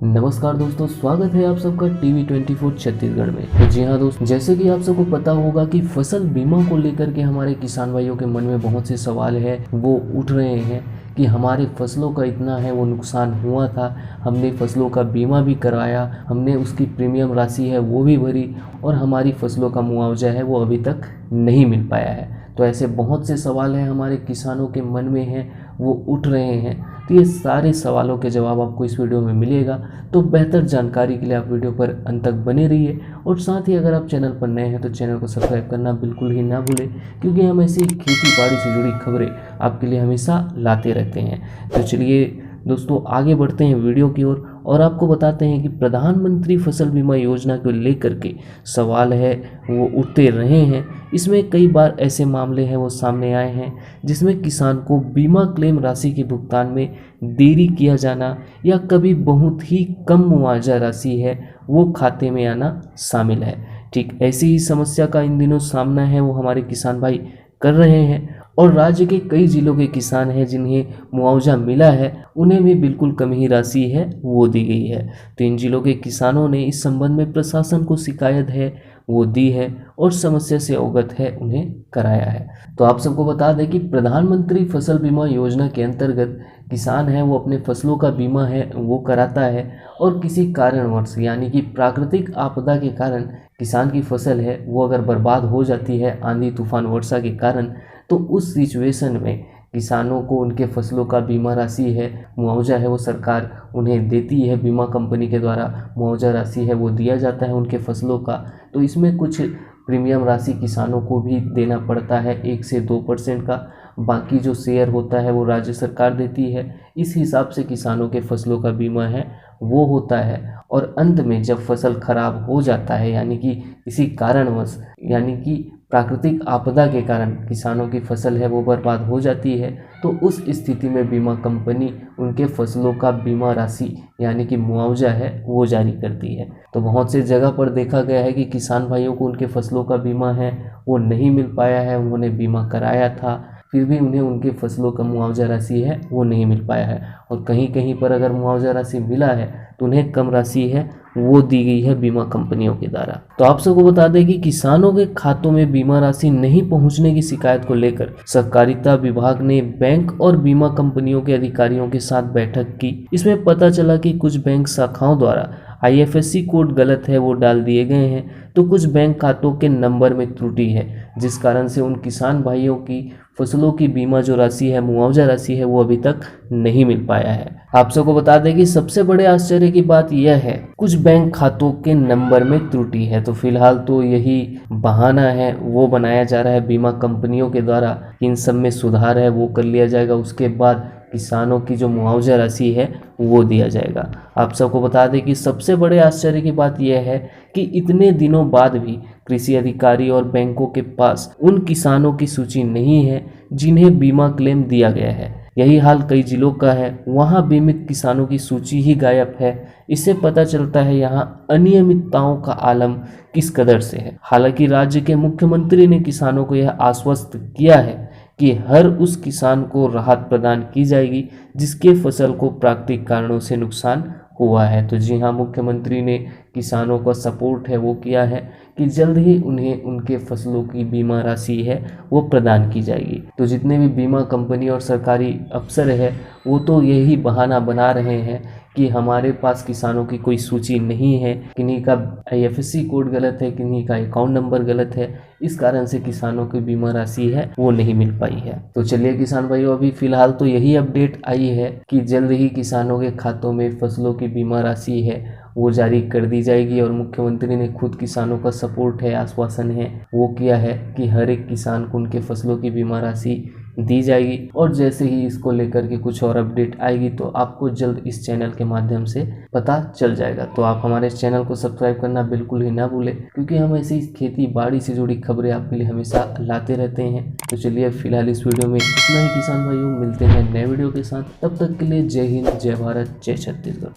नमस्कार दोस्तों, स्वागत है आप सबका टीवी 24 छत्तीसगढ़ में। तो जी हाँ दोस्तों, जैसे कि आप सबको पता होगा कि फसल बीमा को लेकर के हमारे किसान भाइयों के मन में बहुत से सवाल है वो उठ रहे हैं कि हमारे फसलों का इतना है वो नुकसान हुआ था, हमने फसलों का बीमा भी कराया, हमने उसकी प्रीमियम राशि है वो भी भरी और हमारी फसलों का मुआवजा है वो अभी तक नहीं मिल पाया है। तो ऐसे बहुत से सवाल हैं हमारे किसानों के मन में हैं, वो उठ रहे हैं। तो ये सारे सवालों के जवाब आपको इस वीडियो में मिलेगा। तो बेहतर जानकारी के लिए आप वीडियो पर अंत तक बने रहिए और साथ ही अगर आप चैनल पर नए हैं तो चैनल को सब्सक्राइब करना बिल्कुल ही ना भूलें, क्योंकि हम ऐसी खेती बाड़ी से जुड़ी खबरें आपके लिए हमेशा लाते रहते हैं। तो चलिए दोस्तों, आगे बढ़ते हैं वीडियो की ओर और आपको बताते हैं कि प्रधानमंत्री फसल बीमा योजना को लेकर के सवाल है वो उठते रहे हैं। इसमें कई बार ऐसे मामले हैं वो सामने आए हैं जिसमें किसान को बीमा क्लेम राशि के भुगतान में देरी किया जाना या कभी बहुत ही कम मुआवजा राशि है वो खाते में आना शामिल है। ठीक ऐसी ही समस्या का इन दिनों सामना है वो हमारे किसान भाई कर रहे हैं और राज्य के कई जिलों के किसान हैं जिन्हें मुआवजा मिला है, उन्हें भी बिल्कुल कम ही राशि है वो दी गई है। तो इन जिलों के किसानों ने इस संबंध में प्रशासन को शिकायत है वो दी है और समस्या से अवगत है उन्हें कराया है। तो आप सबको बता दें कि प्रधानमंत्री फसल बीमा योजना के अंतर्गत किसान है वो अपने फसलों का बीमा है वो कराता है और किसी कारणवश यानी कि प्राकृतिक आपदा के कारण किसान की फसल है वो अगर बर्बाद हो जाती है आंधी तूफान वर्षा के कारण, तो उस सिचुएशन में किसानों को उनके फसलों का बीमा राशि है मुआवजा है वो सरकार उन्हें देती है। बीमा कंपनी के द्वारा मुआवजा राशि है वो दिया जाता है उनके फसलों का। तो इसमें कुछ प्रीमियम राशि किसानों को भी देना पड़ता है 1 से 2% का, बाकी जो शेयर होता है वो राज्य सरकार देती है। इस हिसाब से किसानों के फसलों का बीमा है वो होता है और अंत में जब फसल खराब हो जाता है यानी कि किसी कारणवश यानी कि प्राकृतिक आपदा के कारण किसानों की फसल है वो बर्बाद हो जाती है, तो उस स्थिति में बीमा कंपनी उनके फसलों का बीमा राशि यानी कि मुआवजा है वो जारी करती है। तो बहुत से जगह पर देखा गया है कि किसान भाइयों को उनके फसलों का बीमा है वो नहीं मिल पाया है, उन्होंने बीमा कराया था फिर भी उन्हें उनके फसलों का मुआवजा राशि है वो नहीं मिल पाया है और कहीं कहीं पर अगर मुआवजा राशि मिला है तो उन्हें कम राशि है वो दी गई है बीमा कंपनियों के द्वारा। तो आप सबको बता दें कि किसानों के खातों में बीमा राशि नहीं पहुंचने की शिकायत को लेकर सहकारिता विभाग ने बैंक और बीमा कंपनियों के अधिकारियों के साथ बैठक की। इसमें पता चला कि कुछ बैंक शाखाओं द्वारा IFSC कोड गलत है वो डाल दिए गए हैं, तो कुछ बैंक खातों के नंबर में त्रुटि है जिस कारण से उन किसान भाइयों की फसलों की बीमा जो राशि है मुआवजा राशि है वो अभी तक नहीं मिल पाया है। आप सबको बता दें कि सबसे बड़े आश्चर्य की बात यह है कुछ बैंक खातों के नंबर में त्रुटि है। तो फिलहाल तो यही बहाना है वो बनाया जा रहा है बीमा कंपनियों के द्वारा, इन सब में सुधार है वो कर लिया जाएगा, उसके बाद किसानों की जो मुआवजा राशि है वो दिया जाएगा। आप सबको बता दें कि सबसे बड़े आश्चर्य की बात यह है कि इतने दिनों बाद भी कृषि अधिकारी और बैंकों के पास उन किसानों की सूची नहीं है जिन्हें बीमा क्लेम दिया गया है। यही हाल कई जिलों का है, वहां बीमित किसानों की सूची ही गायब है। इससे पता चलता है यहाँ अनियमितताओं का आलम किस कदर से है। हालांकि राज्य के मुख्यमंत्री ने किसानों को यह आश्वस्त किया है कि हर उस किसान को राहत प्रदान की जाएगी जिसके फसल को प्राकृतिक कारणों से नुकसान हुआ है। तो जी हाँ, मुख्यमंत्री ने किसानों का सपोर्ट है वो किया है कि जल्द ही उन्हें उनके फसलों की बीमा राशि है वो प्रदान की जाएगी। तो जितने भी बीमा कंपनी और सरकारी अफसर है वो तो यही बहाना बना रहे हैं कि हमारे पास किसानों की कोई सूची नहीं है, किन्हीं का IFSC कोड गलत है, किन्हीं का अकाउंट नंबर गलत है, इस कारण से किसानों की बीमा राशि है वो नहीं मिल पाई है। तो चलिए किसान भाइयों, अभी फिलहाल तो यही अपडेट आई है कि जल्द ही किसानों के खातों में फसलों की बीमा राशि है वो जारी कर दी जाएगी और मुख्यमंत्री ने खुद किसानों का सपोर्ट है आश्वासन है वो किया है कि हर एक किसान को उनके फसलों की बीमा राशि दी जाएगी। और जैसे ही इसको लेकर के कुछ और अपडेट आएगी तो आपको जल्द इस चैनल के माध्यम से पता चल जाएगा। तो आप हमारे इस चैनल को सब्सक्राइब करना बिल्कुल ही ना भूलें, क्योंकि हम ऐसी खेती बाड़ी से जुड़ी खबरें आपके लिए हमेशा लाते रहते हैं। तो चलिए फिलहाल इस वीडियो में इतना ही किसान भाइयों, मिलते हैं नए वीडियो के साथ, तब तक के लिए जय हिंद, जय भारत, जय छत्तीसगढ़।